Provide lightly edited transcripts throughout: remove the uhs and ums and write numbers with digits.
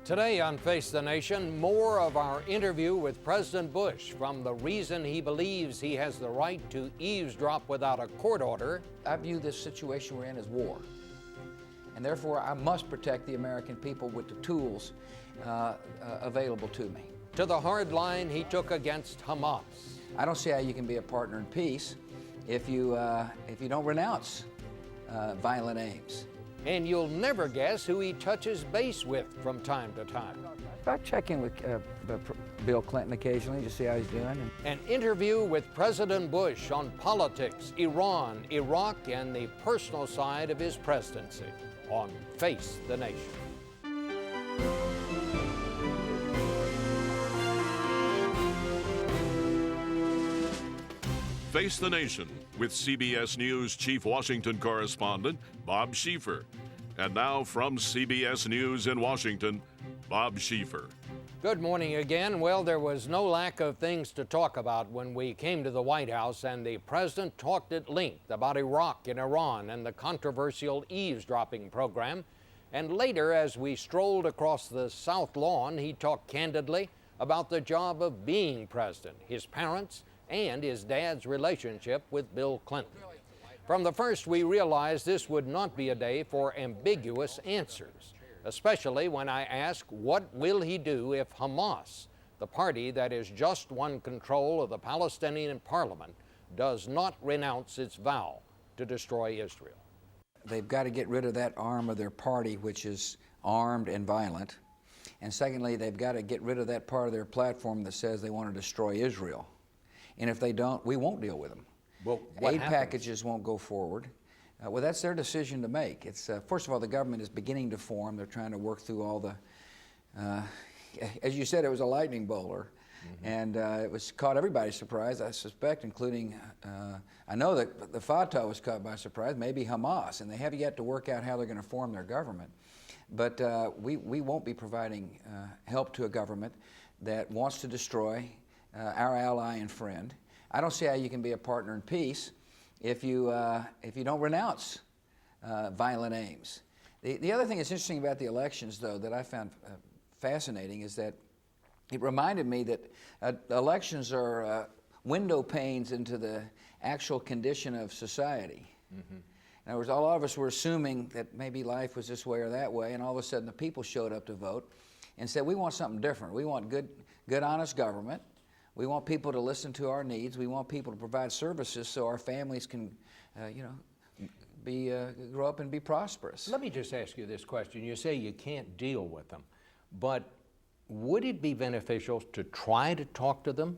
Today on Face the Nation, more of our interview with President Bush, from the reason he believes he has the right to eavesdrop without a court order. I view this situation we're in as war, and therefore I must protect the American people with the tools available to me. To the hard line he took against Hamas. I don't see how you can be a partner in peace if you don't renounce violent aims. And you'll never guess who he touches base with from time to time. I check in with Bill Clinton occasionally to see how he's doing. An interview with President Bush on politics, Iran, Iraq, and the personal side of his presidency on Face the Nation. Face the Nation with CBS News Chief Washington Correspondent Bob Schieffer. And now from CBS News in Washington, Bob Schieffer. Good morning again. Well, there was no lack of things to talk about when we came to the White House, and the president talked at length about Iraq and Iran and the controversial eavesdropping program. And later, as we strolled across the South Lawn, he talked candidly about the job of being president, his parents, and his dad's relationship with Bill Clinton. From the first, we realized this would not be a day for ambiguous answers, especially when I asked, what will he do if Hamas, the party that has just won control of the Palestinian parliament, does not renounce its vow to destroy Israel? They've got to get rid of that arm of their party which is armed and violent. And secondly, they've got to get rid of that part of their platform that says they want to destroy Israel. And if they don't, we won't deal with them. Well, aid packages won't go forward. Well, that's their decision to make. It's first of all, the government is beginning to form. They're trying to work through all the, as you said, it was a lightning bowler. Mm-hmm. And it was caught everybody surprised, I suspect, including, I know that the Fatah was caught by surprise, maybe Hamas, and they have yet to work out how they're going to form their government. But we won't be providing help to a government that wants to destroy our ally and friend. I don't see how you can be a partner in peace if you don't renounce violent aims. The other thing that's interesting about the elections, though, that I found fascinating is that it reminded me that elections are window panes into the actual condition of society. Mm-hmm. In other words, a lot of us were assuming that maybe life was this way or that way, and all of a sudden the people showed up to vote and said, we want something different. We want good, honest government. We want people to listen to our needs. We want people to provide services so our families can, grow up and be prosperous. Let me just ask you this question. You say you can't deal with them, but would it be beneficial to try to talk to them,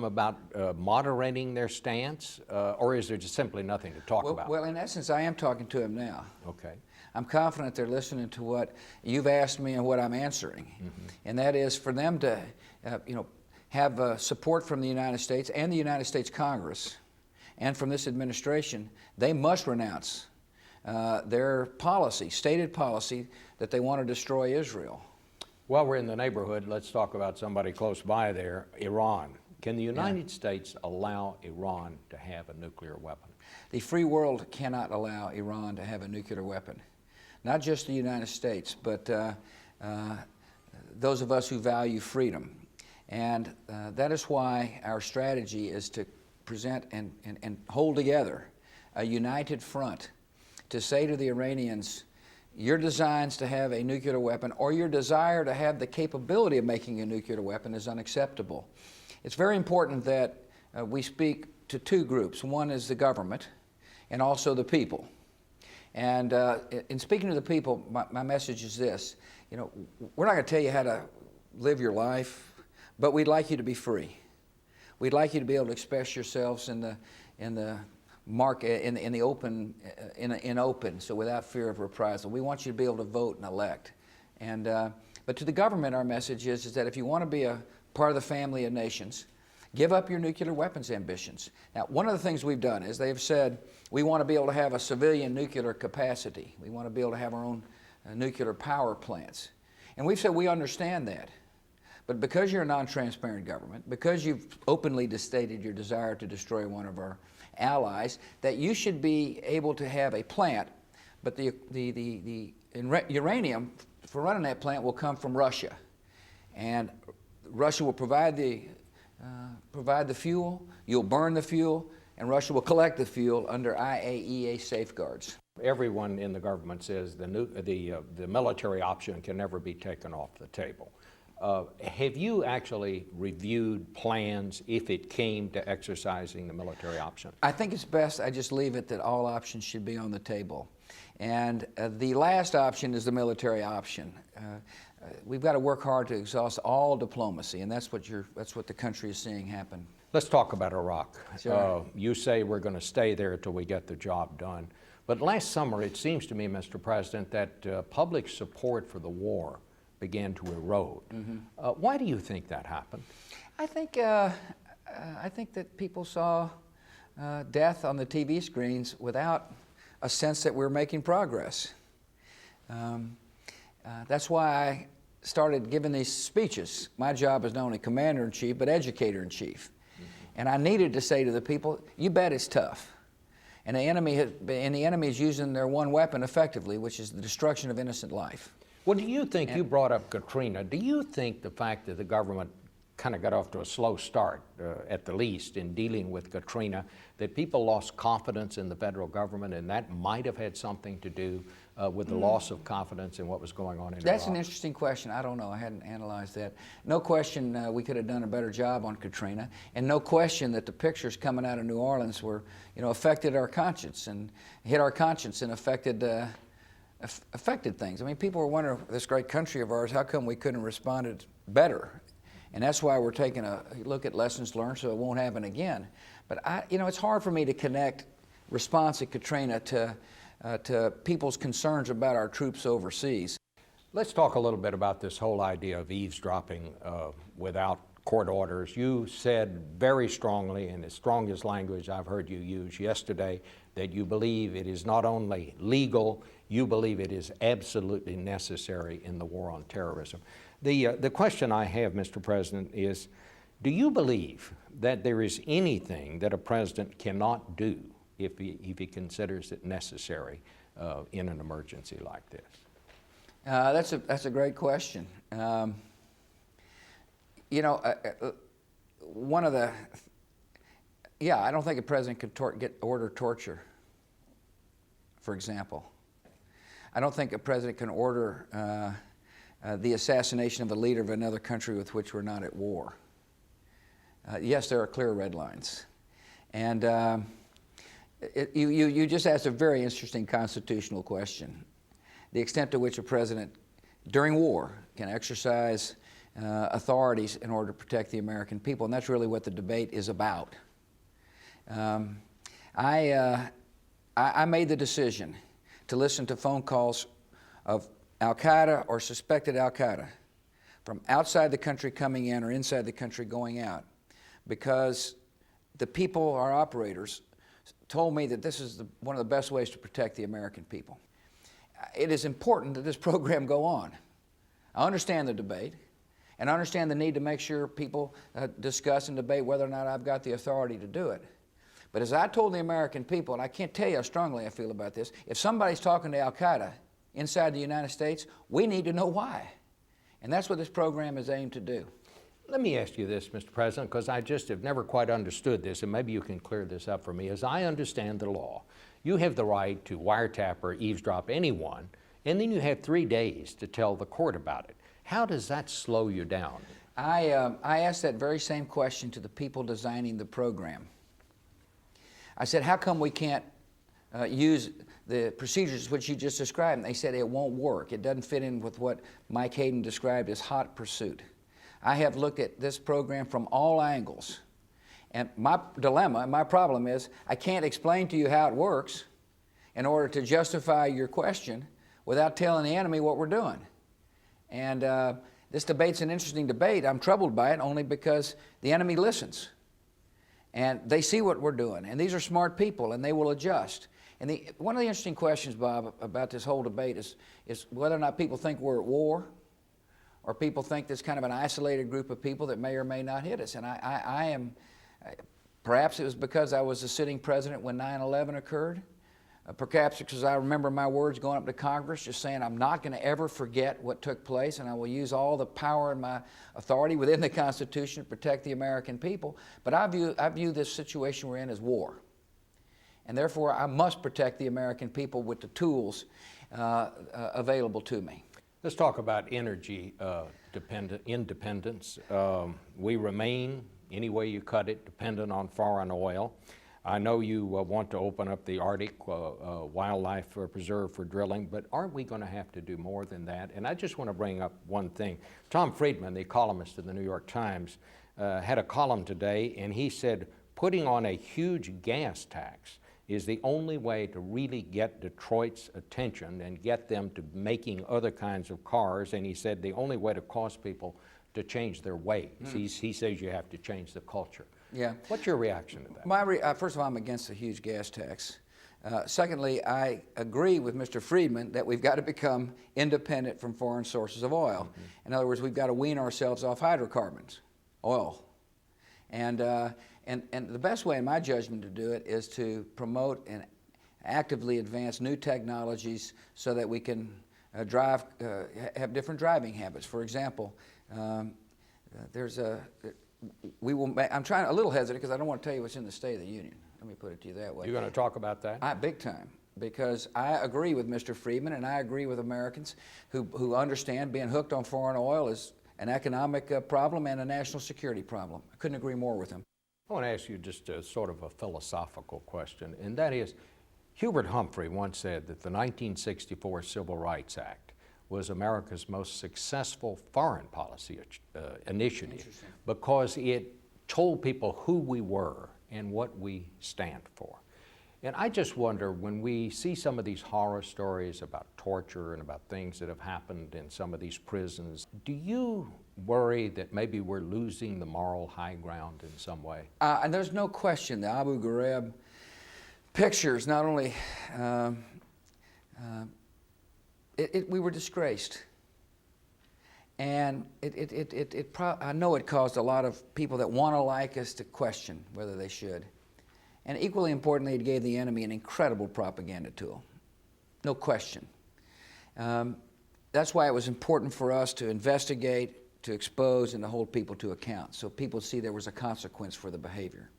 about moderating their stance, or is there just simply nothing to talk about? Well, in essence, I am talking to them now. Okay. I'm confident they're listening to what you've asked me and what I'm answering. Mm-hmm. And that is for them to have support from the United States and the United States Congress and from this administration. They must renounce their policy, stated policy, that they want to destroy Israel. While we're in the neighborhood, let's talk about somebody close by there, Iran. Can the United States allow Iran to have a nuclear weapon? The free world cannot allow Iran to have a nuclear weapon. Not just the United States, but those of us who value freedom. And that is why our strategy is to present and hold together a united front to say to the Iranians, your designs to have a nuclear weapon or your desire to have the capability of making a nuclear weapon is unacceptable. It's very important that we speak to two groups. One is the government and also the people. And in speaking to the people, my message is this. We're not going to tell you how to live your life, but we'd like you to be free. We'd like you to be able to express yourselves in the market, in the open, in open, so without fear of reprisal. We want you to be able to vote and elect. And but to the government, our message is that if you want to be a part of the family of nations, give up your nuclear weapons ambitions. Now, one of the things we've done is they've said we want to be able to have a civilian nuclear capacity. We want to be able to have our own nuclear power plants. And we've said we understand that. But because you're a non-transparent government, because you've openly stated your desire to destroy one of our allies, that you should be able to have a plant, but the uranium for running that plant will come from Russia. And Russia will provide the fuel, you'll burn the fuel, and Russia will collect the fuel under IAEA safeguards. Everyone in the government says the military option can never be taken off the table. Have you actually reviewed plans if it came to exercising the military option? I think it's best I just leave it that all options should be on the table. And the last option is the military option. We've got to work hard to exhaust all diplomacy, and that's what the country is seeing happen. Let's talk about Iraq. Sure. You say we're going to stay there until we get the job done. But last summer, it seems to me, Mr. President, that public support for the war began to erode. Why do you think that happened? I think that people saw death on the TV screens without a sense that we're making progress. That's why I started giving these speeches. My job is not only commander-in-chief, but educator-in-chief. And I needed to say to the people, you bet it's tough. And the enemy is using their one weapon effectively, which is the destruction of innocent life. Well, do you think, you brought up Katrina, do you think the fact that the government kind of got off to a slow start, at the least, in dealing with Katrina, that people lost confidence in the federal government, and that might have had something to do with the loss of confidence in what was going on in Iraq? That's an interesting question. I don't know. I hadn't analyzed that. No question we could have done a better job on Katrina, and no question that the pictures coming out of New Orleans were, affected our conscience and hit our conscience and affected things. I mean, people were wondering, this great country of ours, how come we couldn't have responded better? And that's why we're taking a look at lessons learned so it won't happen again. But it's hard for me to connect response at Katrina to people's concerns about our troops overseas. Let's talk a little bit about this whole idea of eavesdropping without court orders. You said very strongly, in the strongest language I've heard you use yesterday, that you believe it is not only legal, you believe it is absolutely necessary in the war on terrorism. The question I have, Mr. President, is, do you believe that there is anything that a president cannot do if he considers it necessary in an emergency like this? That's a great question. I don't think a president could order torture, for example. I don't think a president can order the assassination of a leader of another country with which we're not at war. Yes, there are clear red lines. And you just asked a very interesting constitutional question. The extent to which a president, during war, can exercise authorities in order to protect the American people, and that's really what the debate is about. I made the decision to listen to phone calls of Al-Qaeda or suspected Al-Qaeda from outside the country coming in or inside the country going out, because the people, our operators, told me that this is one of the best ways to protect the American people. It is important that this program go on. I understand the debate, and I understand the need to make sure people discuss and debate whether or not I've got the authority to do it. But as I told the American people, and I can't tell you how strongly I feel about this, if somebody's talking to Al-Qaeda inside the United States, we need to know why. And that's what this program is aimed to do. Let me ask you this, Mr. President, because I just have never quite understood this, and maybe you can clear this up for me. As I understand the law, you have the right to wiretap or eavesdrop anyone, and then you have 3 days to tell the court about it. How does that slow you down? I asked that very same question to the people designing the program. I said, how come we can't use the procedures which you just described? And they said it won't work. It doesn't fit in with what Mike Hayden described as hot pursuit. I have looked at this program from all angles. And my dilemma, my problem is, I can't explain to you how it works in order to justify your question without telling the enemy what we're doing. And this debate's an interesting debate. I'm troubled by it only because the enemy listens. And they see what we're doing. And these are smart people, and they will adjust. And one of the interesting questions, Bob, about this whole debate is whether or not people think we're at war, or people think there's kind of an isolated group of people that may or may not hit us. And perhaps it was because I was the sitting president when 9/11 occurred. perhaps because I remember my words going up to Congress, just saying I'm not going to ever forget what took place, and I will use all the power and my authority within the Constitution to protect the American people. But I view this situation we're in as war. And therefore, I must protect the American people with the tools available to me. Let's talk about energy independence. We remain, any way you cut it, dependent on foreign oil. I know you want to open up the Arctic wildlife preserve for drilling, but aren't we going to have to do more than that? And I just want to bring up one thing. Tom Friedman, the columnist in the New York Times, had a column today, and he said putting on a huge gas tax is the only way to really get Detroit's attention and get them to making other kinds of cars. And he said the only way to cause people to change their ways. He says you have to change the culture. Yeah. What's your reaction to that? First of all, I'm against a huge gas tax. Secondly, I agree with Mr. Friedman that we've got to become independent from foreign sources of oil. In other words, we've got to wean ourselves off hydrocarbons, oil. And the best way, in my judgment, to do it is to promote and actively advance new technologies so that we can have different driving habits. For example, I'm a little hesitant because I don't want to tell you what's in the State of the Union. Let me put it to you that way. You're going to talk about that? Big time. Because I agree with Mr. Friedman, and I agree with Americans who understand being hooked on foreign oil is an economic problem and a national security problem. I couldn't agree more with him. I want to ask you just a sort of a philosophical question, and that is, Hubert Humphrey once said that the 1964 Civil Rights Act was America's most successful foreign policy initiative because it told people who we were and what we stand for. And I just wonder, when we see some of these horror stories about torture and about things that have happened in some of these prisons, do you worry that maybe we're losing the moral high ground in some way? And there's no question the Abu Ghraib pictures not only we were disgraced, and I know it caused a lot of people that want to like us to question whether they should. And equally importantly, it gave the enemy an incredible propaganda tool, no question. That's why it was important for us to investigate, to expose, and to hold people to account, so people see there was a consequence for the behavior.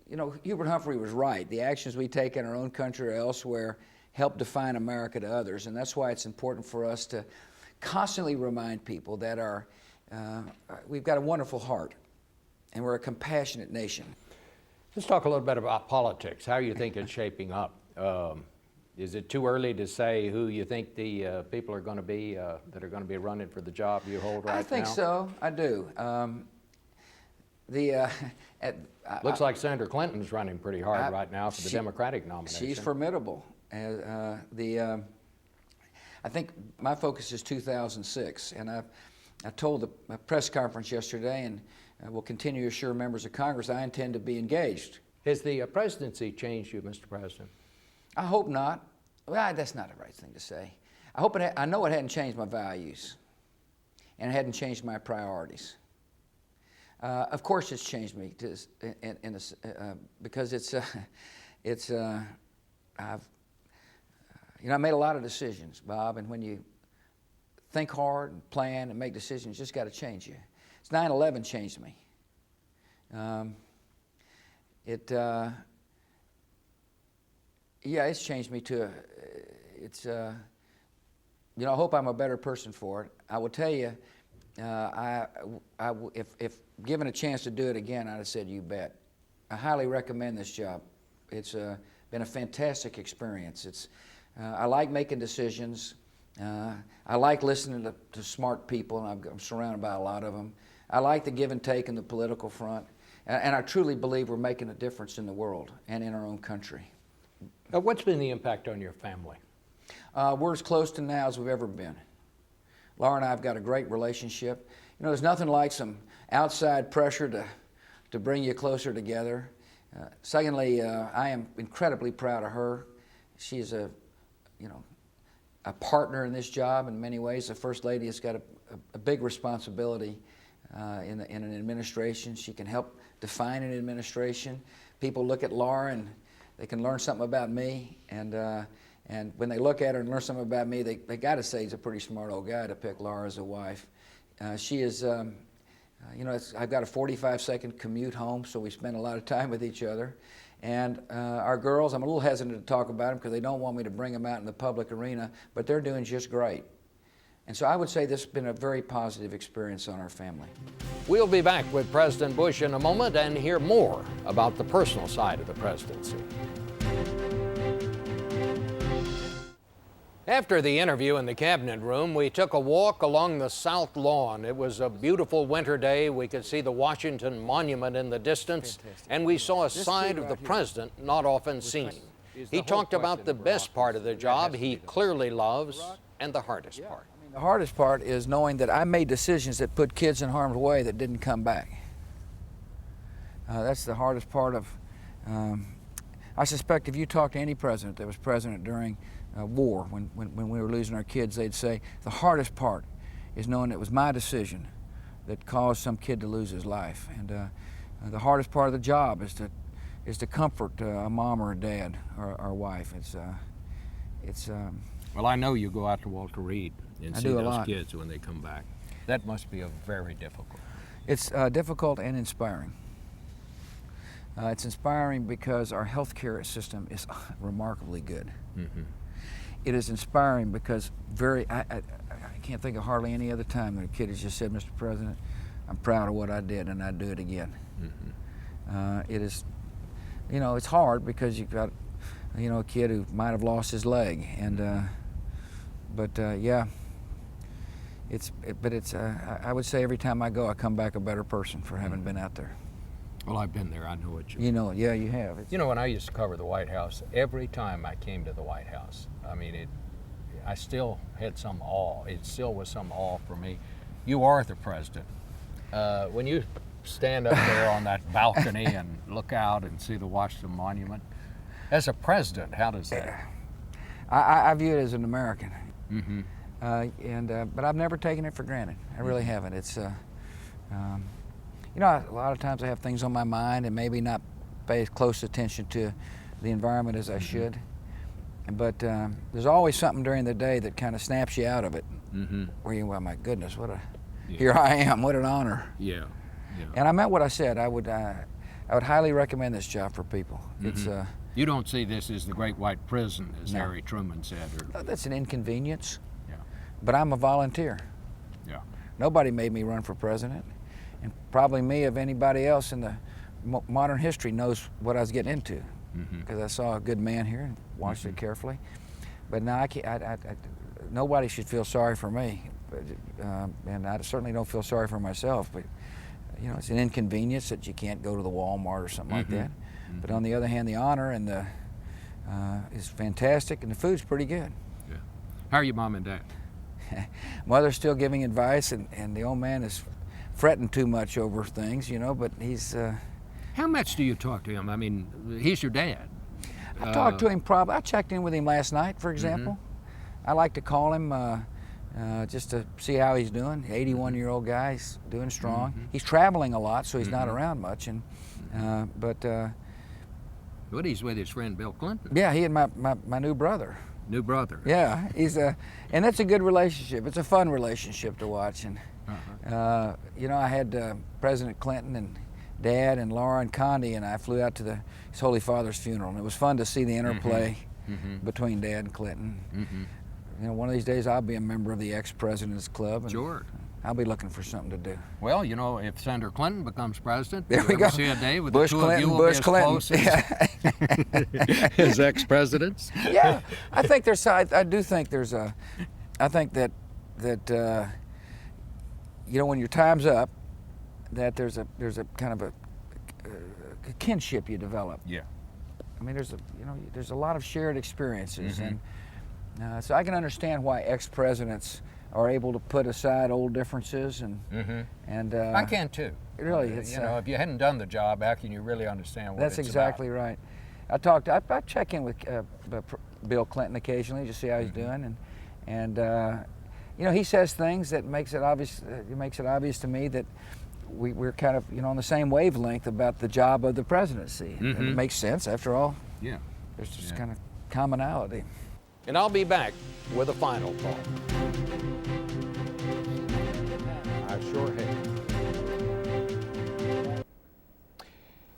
You know, Hubert Humphrey was right. The actions we take in our own country or elsewhere help define America to others, and that's why it's important for us to constantly remind people that we've got a wonderful heart, and we're a compassionate nation. Let's talk a little bit about politics. How you think it's shaping up? Is it too early to say who you think the people are going to be that are going to be running for the job you hold right now? I think so. I do. Looks like Senator Clinton's running pretty hard right now for the Democratic nomination. She's formidable. I think my focus is 2006, and I told the press conference yesterday, and will continue to assure members of Congress I intend to be engaged. Has the presidency changed you, Mr. President? I hope not. Well, that's not the right thing to say. I know it hadn't changed my values, and it hadn't changed my priorities. Of course, it's changed me because I made a lot of decisions, Bob, and when you think hard and plan and make decisions, it's just got to change you. 9/11 changed me. It's changed me to. I hope I'm a better person for it. I will tell you, if given a chance to do it again, I'd have said, "You bet." I highly recommend this job. It's been a fantastic experience. I like making decisions. I like listening to smart people, and I'm surrounded by a lot of them. I like the give and take in the political front, and I truly believe we're making a difference in the world and in our own country. What's been the impact on your family? We're as close to now as we've ever been. Laura and I have got a great relationship. You know, there's nothing like some outside pressure to bring you closer together. Secondly, I am incredibly proud of her. She's a partner in this job in many ways. The First Lady has got a big responsibility in an administration. She can help define an administration. People look at Laura and they can learn something about me, and when they look at her and learn something about me, they got to say he's a pretty smart old guy to pick Laura as a wife. She is, I've got a 45-second commute home, so we spend a lot of time with each other. And our girls, I'm a little hesitant to talk about them because they don't want me to bring them out in the public arena, but they're doing just great. And so I would say this has been a very positive experience on our family. We'll be back with President Bush in a moment and hear more about the personal side of the presidency. After the interview in the cabinet room, we took a walk along the South Lawn. It was a beautiful winter day. We could see the Washington Monument in the distance, and we saw a side of the president not often seen. He talked about the best part of the job he clearly loves and the hardest part. The hardest part is knowing that I made decisions that put kids in harm's way that didn't come back. That's the hardest part of, I suspect if you talk to any president that was president during war, when we were losing our kids, they'd say the hardest part is knowing it was my decision that caused some kid to lose his life. And the hardest part of the job is to comfort a mom or a dad or a wife. Well, I know you go out to Walter Reed and see those lot. kids when they come back. That must be very difficult. It's difficult and inspiring. It's inspiring because our healthcare system is remarkably good. Mm-hmm. It is inspiring because I can't think of hardly any other time that a kid has just said, Mr. President, I'm proud of what I did and I'd do it again. Mm-hmm. It is, it's hard because you've got, a kid who might have lost his leg, and yeah, I would say every time I go, I come back a better person for having been out there. Well, I've been there. I know what you mean. You know, yeah, you have. When I used to cover the White House, every time I came to the White House, I still had some awe. It still was some awe for me. You are the president. When you stand up there on that balcony and look out and see the Washington Monument, as a president, how does that? I view it as an American. Mm-hmm. But I've never taken it for granted. I really haven't. It's, a lot of times I have things on my mind and maybe not pay as close attention to the environment as I should. But there's always something during the day that kind of snaps you out of it. Mm-hmm. Where you, well, my goodness, here I am, what an honor. Yeah. And I meant what I said. I would highly recommend this job for people. Mm-hmm. It's you don't see this as the Great White Prison, as Harry Truman said. That's an inconvenience. Yeah. But I'm a volunteer. Yeah. Nobody made me run for president, and probably me of anybody else in the modern history knows what I was getting into, because I saw a good man here and watched it carefully. But now I can't, nobody should feel sorry for me, and I certainly don't feel sorry for myself. But it's an inconvenience that you can't go to the Walmart or something like that. But on the other hand, the honor and is fantastic, and the food's pretty good. Yeah. How are your mom and dad? Mother's still giving advice, and the old man is fretting too much over things, but he's... How much do you talk to him? He's your dad. I talked to him I checked in with him last night, for example. I like to call him just to see how he's doing. 81-year-old guy, he's doing strong. He's traveling a lot, so he's not around much, But he's with his friend Bill Clinton. Yeah, he and my new brother. New brother. Yeah, and that's a good relationship. It's a fun relationship to watch. And I had President Clinton and Dad and Laura and Condi, and I flew out to his Holy Father's funeral, and it was fun to see the interplay between Dad and Clinton. One of these days I'll be a member of the ex-president's club. And sure. I'll be looking for something to do. Well, if Senator Clinton becomes president, there we go. See a day with Bush, the two Clinton, of you will Bush, be as Clinton. close as ex-presidents. Yeah, I think I do think there's I think that when your time's up, that there's a kind of a kinship you develop. Yeah. There's a lot of shared experiences, and so I can understand why ex-presidents are able to put aside old differences and I can too. Really, if you hadn't done the job, how can you really understand what that's it's exactly about? right. I check in with Bill Clinton occasionally to see how he's doing, and he says things that makes it obvious. It makes it obvious to me that we're kind of on the same wavelength about the job of the presidency. It makes sense after all. Yeah. There's just kind of commonality. And I'll be back with a final thought. I sure have.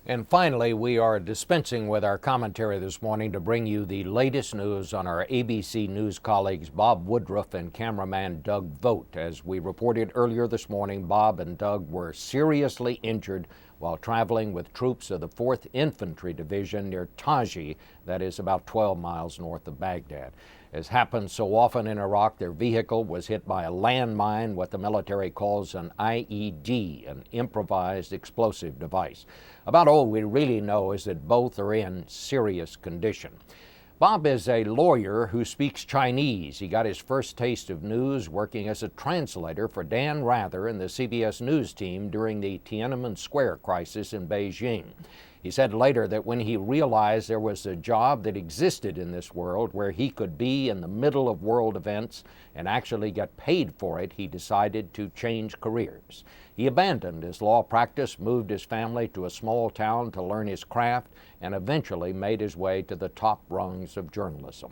And finally, we are dispensing with our commentary this morning to bring you the latest news on our ABC News colleagues Bob Woodruff and cameraman Doug Vogt. As we reported earlier this morning, Bob and Doug were seriously injured while traveling with troops of the 4th Infantry Division near Taji, that is about 12 miles north of Baghdad. As happens so often in Iraq, their vehicle was hit by a landmine, what the military calls an IED, an improvised explosive device. About all we really know is that both are in serious condition. Bob is a lawyer who speaks Chinese. He got his first taste of news working as a translator for Dan Rather and the CBS News team during the Tiananmen Square crisis in Beijing. He said later that when he realized there was a job that existed in this world where he could be in the middle of world events and actually get paid for it, he decided to change careers. He abandoned his law practice, moved his family to a small town to learn his craft, and eventually made his way to the top rungs of journalism.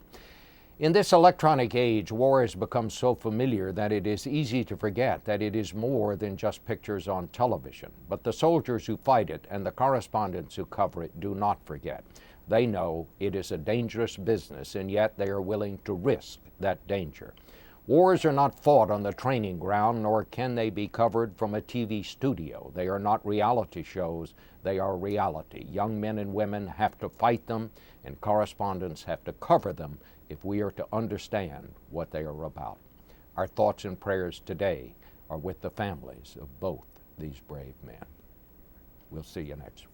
In this electronic age, war has become so familiar that it is easy to forget that it is more than just pictures on television. But the soldiers who fight it and the correspondents who cover it do not forget. They know it is a dangerous business, and yet they are willing to risk that danger. Wars are not fought on the training ground, nor can they be covered from a TV studio. They are not reality shows, they are reality. Young men and women have to fight them, and correspondents have to cover them if we are to understand what they are about. Our thoughts and prayers today are with the families of both these brave men. We'll see you next week.